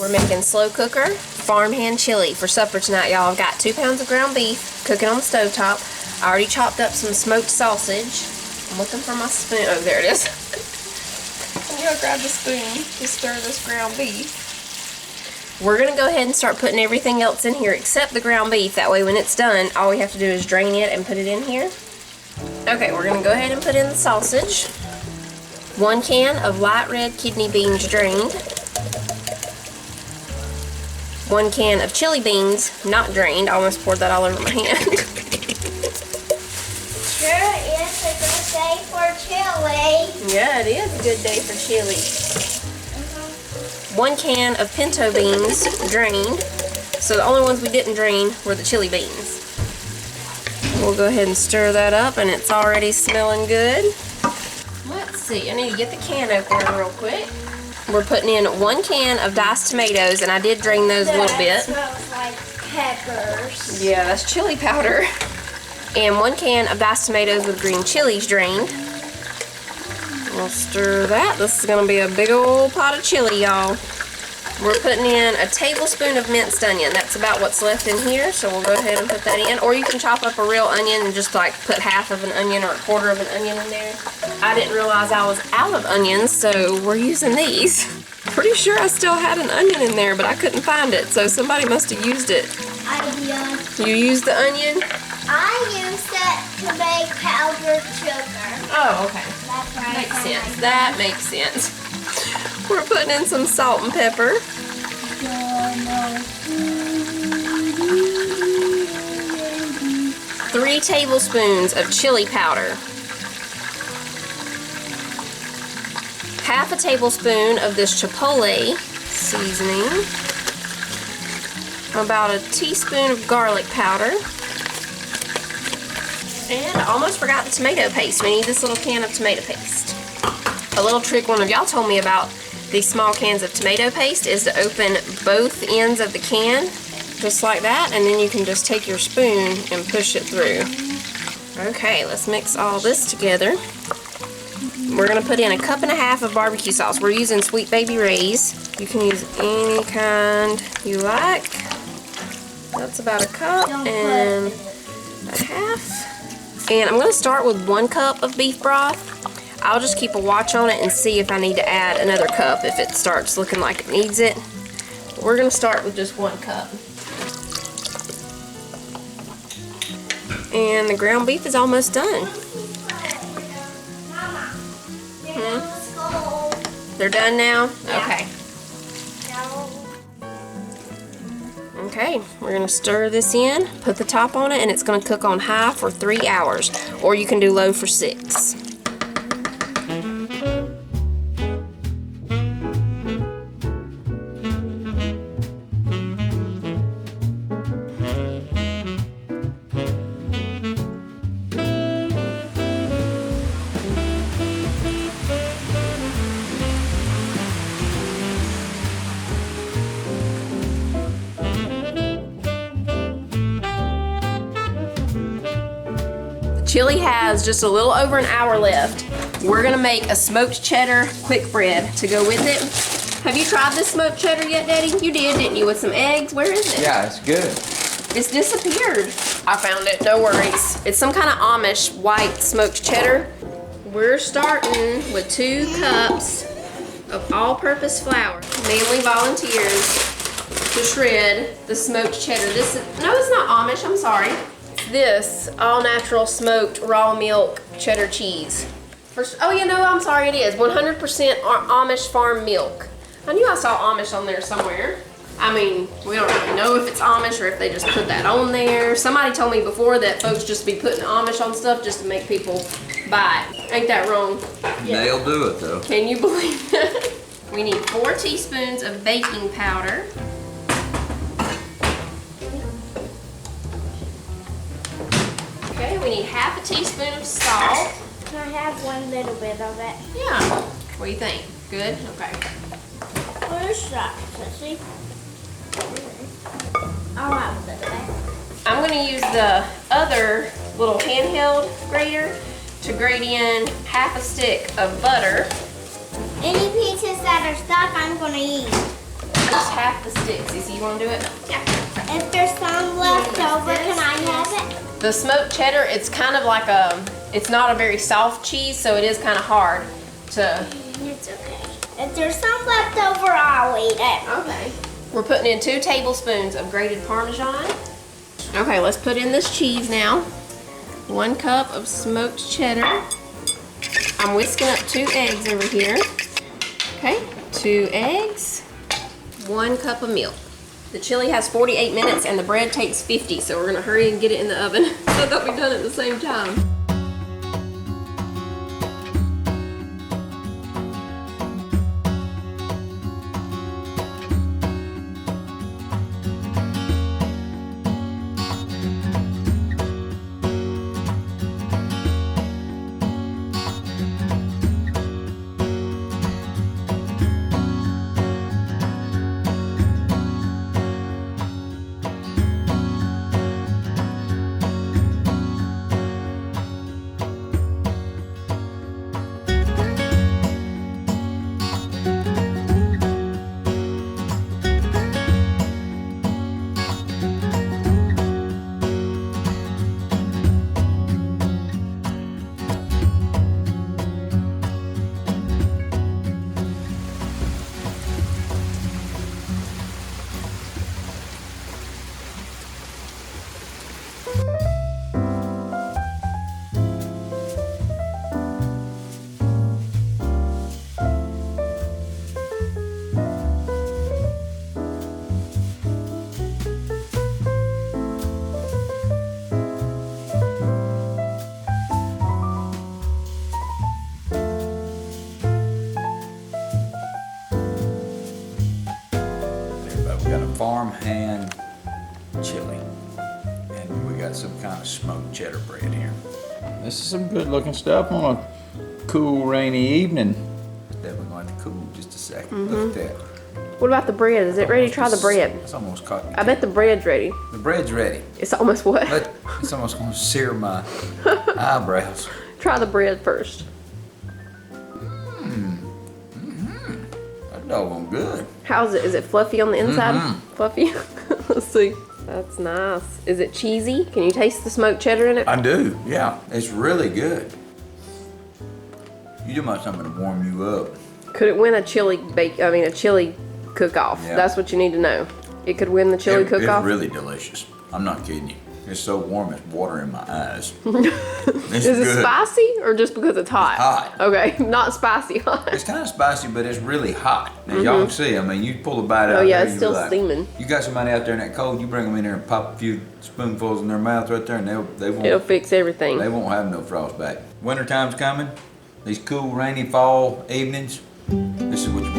We're making slow cooker farmhand chili for supper tonight, y'all. I've got 2 pounds of ground beef cooking on the stovetop. I already chopped up some smoked sausage. I'm looking for my spoon. Oh, there it is. I'm gonna grab the spoon to stir this ground beef. We're gonna go ahead and start putting everything else in here except the ground beef. That way when it's done, all we have to do is drain it and put it in here. Okay, we're gonna go ahead and put in the sausage. 1 can of light red kidney beans drained. 1 can of chili beans, not drained. I almost poured that all over my hand. Sure is a good day for chili. Yeah, it is a good day for chili. 1 can of pinto beans, drained. So the only ones we didn't drain were the chili beans. We'll go ahead and stir that up, and it's already smelling good. Let's see, I need to get the can opener real quick. We're putting in 1 can of diced tomatoes, and I did drain those a little bit. That smells like peppers. Yeah, that's chili powder. And 1 can of diced tomatoes with green chilies drained. We'll stir that. This is going to be a big old pot of chili, y'all. We're putting in a tablespoon of minced onion. That's about what's left in here, so we'll go ahead and put that in. Or you can chop up a real onion and just like put half of an onion or 1/4 of an onion in there. I didn't realize I was out of onions, so we're using these. Pretty sure I still had an onion in there, but I couldn't find it, so somebody must have used it. You used the onion? I used it to make powdered sugar. Oh, okay. That's right. Makes sense. That makes sense. We're putting in some salt and pepper. 3 tablespoons of chili powder. 1/2 tablespoon of this Chipotle seasoning. About 1 teaspoon of garlic powder. And I almost forgot the tomato paste. We need this little can of tomato paste. A little trick one of y'all told me about these small cans of tomato paste is to open both ends of the can, just like that, and then you can just take your spoon and push it through. Okay, let's mix all this together. We're gonna put in 1.5 cups of barbecue sauce. We're using Sweet Baby Ray's. You can use any kind you like. That's about 1.5 cups. And I'm gonna start with 1 cup of beef broth. I'll just keep a watch on it and see if I need to add another cup if it starts looking like it needs it. We're gonna start with just 1 cup. And the ground beef is almost done. They're done now? Okay. Okay, we're gonna stir this in, put the top on it, and it's gonna cook on high for 3 hours, or you can do low for 6. Chili has just a little over an hour left. We're gonna make a smoked cheddar quick bread to go with it. Have you tried this smoked cheddar yet, Daddy? You did, didn't you, with some eggs? Where is it? Yeah, it's good. It's disappeared. I found it, no worries. It's some kind of Amish white smoked cheddar. We're starting with 2 cups of all-purpose flour. Manly volunteers to shred the smoked cheddar. This is, no, it's not Amish, I'm sorry. This all-natural smoked raw milk cheddar cheese. First, oh, you know, I'm sorry, it is 100% Amish farm milk. I knew I saw Amish on there somewhere. I mean, we don't really know if it's Amish or if they just put that on there. Somebody told me before that folks just be putting Amish on stuff just to make people buy it. Ain't that wrong? Yeah. They'll do it though. Can you believe that? We need 4 teaspoons of baking powder. Okay, we need 1/2 teaspoon of salt. Can I have 1 little bit of it? Yeah. What do you think? Good? Okay. Where's that, Sissy? I'll have a little bit. I'm going to use the other little handheld grater to grate in 1/2 stick of butter. Any pieces that are stuck, I'm going to eat. just half the stick. Cece, you want to do it? Yeah. If there's some left over, can I have it? The smoked cheddar, it's kind of like it's not a very soft cheese, so it is kind of hard to... It's okay. If there's some left over, I'll eat it. Okay. We're putting in 2 tablespoons of grated parmesan. Okay, let's put in this cheese now. 1 cup of smoked cheddar. I'm whisking up 2 eggs over here. Okay, 2 eggs, 1 cup of milk. The chili has 48 minutes and the bread takes 50, so we're gonna hurry and get it in the oven so that we've done it at the same time. We got a Farmhand chili, and we got some kind of smoked cheddar bread here. This is some good looking stuff on a cool rainy evening. Then we're going to cool just a second. Look at that. What about the bread? Is it ready to try the bread? It's almost caught me. I bet the bread's ready. The bread's ready. It's almost what? But it's almost going to sear my eyebrows. Try the bread first. That's doggone good. How's it? Is it fluffy on the inside? Fluffy? Let's see. That's nice. Is it cheesy? Can you taste the smoked cheddar in it? I do, yeah. It's really good. You do want something to warm you up. Could it win a chili a chili cook-off? Yeah. That's what you need to know. It could win the chili cook-off? It's really delicious. I'm not kidding you. It's so warm, it's water in my eyes. It's Is it good. spicy or just because it's hot? It's hot. Okay, not spicy hot. It's kind of spicy, but it's really hot. As y'all can see, I mean, you pull a bite out Oh yeah, there, it's you still be like, steaming. You got somebody out there in that cold, you bring them in there and pop a few spoonfuls in their mouth right there, and they It'll won't, fix everything. they won't have no frostbite. Wintertime's coming. These cool, rainy fall evenings. This is what you